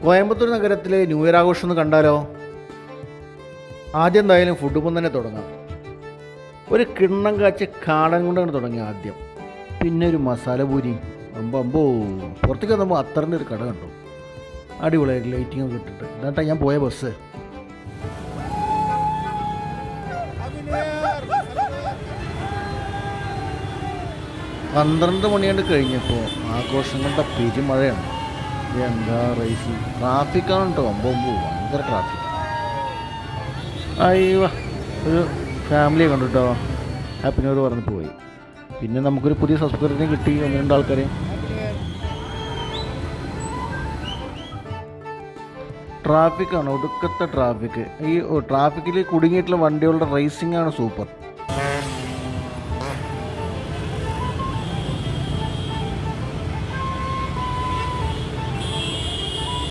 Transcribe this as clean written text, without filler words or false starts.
കോയമ്പത്തൂർ നഗരത്തിലെ new year ആഘോഷം ഒന്ന് കണ്ടാലോ? ആദ്യം എന്തായാലും ഫുഡ് തന്നെ തുടങ്ങാം. ഒരു കിണ്ണം കാച്ച കാടൻ കൊണ്ടാണ് തുടങ്ങി ആദ്യം. പിന്നെ ഒരു മസാല പൂരി. അമ്പോ പുറത്തേക്ക് വന്നപ്പോൾ അത്തറിൻ്റെ ഒരു കട കണ്ടു. അടിപൊളിയായിട്ട് ലൈറ്റിംഗ് ഒക്കെ ഇട്ടിട്ട്. എന്നിട്ടാ ഞാൻ പോയ ബസ്. പന്ത്രണ്ട് മണിയാണ്ട് കഴിഞ്ഞപ്പോൾ ആഘോഷങ്ങളുടെ പെരുമഴയാണ്. എന്താ റേസ് ട്രാഫിക്കാണ് കേട്ടോ. ഭയങ്കര ട്രാഫിക്. അയ്യോ, ഒരു ഫാമിലിയെ കണ്ടു കേട്ടോ. ഹാപ്പി ന്യൂ ഇയർ പറഞ്ഞ് പോയി. പിന്നെ നമുക്കൊരു പുതിയ സബ്സ്ക്രൈബറിനെ കിട്ടി, 1-2 ആൾക്കാരെ. ട്രാഫിക്കാണ്, ഒടുക്കത്തെ ട്രാഫിക്. ഈ ട്രാഫിക്കിൽ കുടുങ്ങിയിട്ടുള്ള വണ്ടികളുടെ റേസിംഗ് ആണ് സൂപ്പർ.